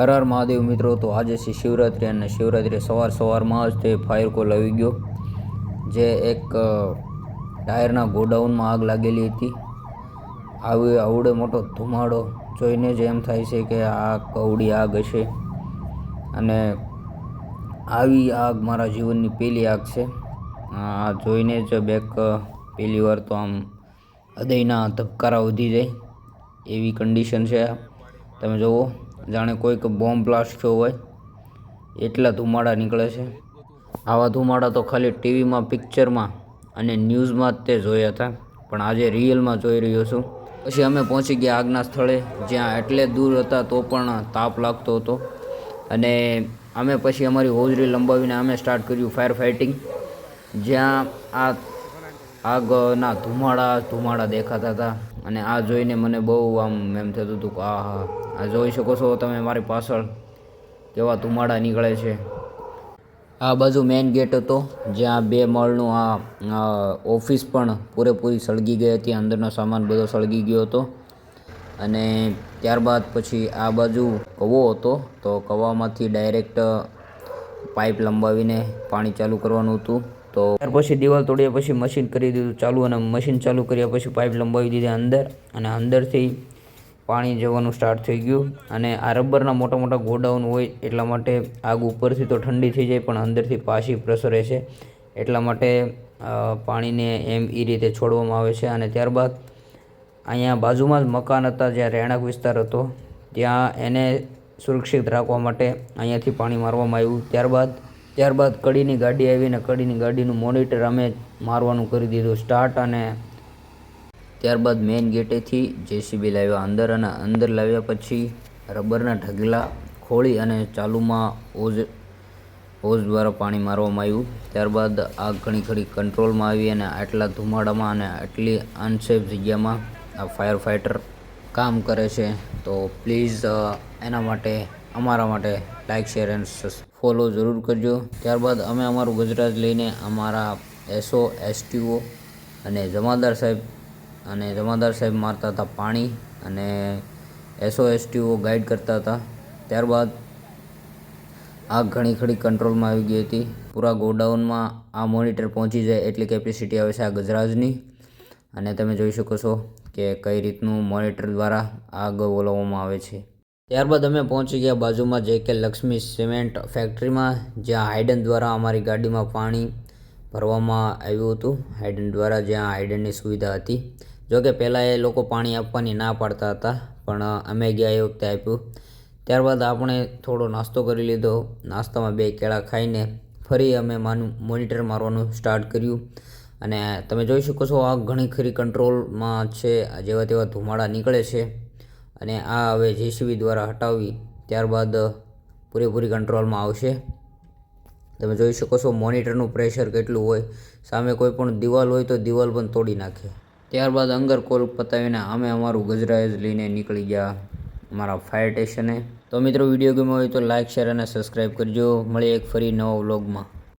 હર હર મહાદેવ મિત્રો. તો આજે છે શિવરાત્રિ અને શિવરાત્રિ સવારમાં જ તે ફાયર કોલ આવી ગયો, જે એક ટાયરના ગોડાઉનમાં આગ લાગેલી હતી. આવડે મોટો ધુમાડો જોઈને જ એમ થાય છે કે આ કવડી આગ હશે, અને આવી આગ મારા જીવનની પહેલી આગ છે. આ જોઈને જ પહેલી વાર તો આમ હૃદયના ધબકારા વધી જાય એવી કન્ડિશન છે. તમે જુઓ, જાણે કોઈક બોમ્બ બ્લાસ્ટ થયો હોય એટલા ધુમાડા નીકળે છે. આવા ધુમાડા તો ખાલી ટીવીમાં, પિક્ચરમાં અને ન્યૂઝમાં જ તે જોયા હતા, પણ આજે રિયલમાં જોઈ રહ્યો છું. પછી અમે પહોંચી ગયા આગના સ્થળે, જ્યાં એટલે દૂર હતા તો પણ તાપ લાગતો હતો. અને અમે પછી અમારી હોજરી લંબાવીને અમે સ્ટાર્ટ કર્યું ફાયર ફાઇટિંગ, જ્યાં આ આગના ધુમાડા દેખાતા હતા. અને આ જોઈને મને બહુ આમ એમ થતું હતું કે આ જોઈ શકો છો તમે મારી પાછળ કેવા ધુમાડા નીકળે છે. આ બાજુ મેઇન ગેટ હતો, જ્યાં 2 માળનું આ ઓફિસ પણ પૂરેપૂરી સળગી ગઈ હતી. અંદરનો સામાન બધો સળગી ગયો હતો. અને ત્યારબાદ પછી આ બાજુ કૂવો હતો, તો કૂવામાંથી ડાયરેક્ટ પાઇપ લંબાવીને પાણી ચાલુ કરવાનું હતું. તો ત્યાર પછી દિવાલ તોડ્યા પછી મશીન કરી દીધું ચાલુ, અને મશીન ચાલુ કર્યા પછી પાઇપ લંબાવી દીધી અંદર, અને અંદરથી પાણી જવાનું સ્ટાર્ટ થઈ ગયું. અને આ રબરના મોટા ગોડાઉન હોય એટલા માટે આગ ઉપરથી તો ઠંડી થઈ જાય, પણ અંદરથી પાછી પ્રસરે છે, એટલા માટે પાણીને એમ એ રીતે છોડવામાં આવે છે. અને ત્યારબાદ અહીંયા બાજુમાં જ મકાન હતા, જ્યાં રહેણાંક વિસ્તાર હતો, ત્યાં એને સુરક્ષિત રાખવા માટે અહીંયાથી પાણી મારવામાં આવ્યું. ત્યારબાદ કડીની ગાડી આવીને કડીની ગાડીનું મોનિટર અમે મારવાનું કરી દીધું સ્ટાર્ટ. અને ત્યારબાદ મેઇન ગેટેથી જેસીબી લાવ્યા અંદર, અને અંદર લાવ્યા પછી રબરના ઢગલા ખોળી અને ચાલુમાં હોઝ દ્વારા પાણી મારવામાં આવ્યું. ત્યારબાદ આગ ઘણી ખરી કંટ્રોલમાં આવી, અને આટલા ધુમાડામાં અને આટલી અનસેફ જગ્યામાં આ ફાયર ફાઇટર કામ કરે છે. તો પ્લીઝ એના માટે અમારા માટે લાઇક, શેર એન્ડ ફોલો જરૂર કરજો. ત્યારબાદ અમે અમારું ગજરાજ લઈને અમારા SO અને જમાદાર સાહેબ મારતા હતા પાણી, અને SO ગાઈડ કરતા હતા. ત્યારબાદ આગ ઘણી ખરી કંટ્રોલમાં આવી ગઈ હતી. પૂરા ગોડાઉનમાં આ મોનિટર પહોંચી જાય એટલી કેપેસિટી આવે છે આ ગજરાજની. અને તમે જોઈ શકો છો કે કઈ રીતનું મોનિટર દ્વારા આગ ઓલવવામાં આવે છે. ત્યારબાદ અમે પહોંચી ગયા બાજુમાં JK લક્ષ્મી સિમેન્ટ ફેક્ટરીમાં, જ્યાં હાઇડન દ્વારા અમારી ગાડીમાં પાણી ભરવામાં આવ્યું હતું. હાઇડન દ્વારા, જ્યાં હાઇડનની સુવિધા હતી. જોકે પહેલાં એ લોકો પાણી આપવાની ના પાડતા હતા, પણ અમે ગયા એ વખતે આપ્યું. ત્યારબાદ આપણે થોડો નાસ્તો કરી લીધો. નાસ્તામાં 2 કેળા ખાઈને ફરી અમે મોનિટર મારવાનું સ્ટાર્ટ કર્યું. અને તમે જોઈ શકો છો આગ ઘણી ખરી કંટ્રોલમાં છે, જેવા તેવા ધુમાડા નીકળે છે. અને આ હવે JCB દ્વારા હટાવી ત્યારબાદ પૂરેપૂરી કંટ્રોલમાં આવશે. તમે જોઈ શકો છો મોનિટરનું પ્રેશર કેટલું હોય. સામે કોઈ પણ દિવાલ હોય તો દિવાલ પણ તોડી નાખે. ત્યારબાદ અંગર કોલ પતાવીને અમે અમારું ગજરાજ લઈને નીકળી ગયા અમારા ફાયર સ્ટેશને. તો મિત્રો, વિડીયો ગમ્યો હોય તો લાઇક, શેર અને સબસ્ક્રાઈબ કરજો. મળીએ એક ફરી નવા વ્લોગમાં.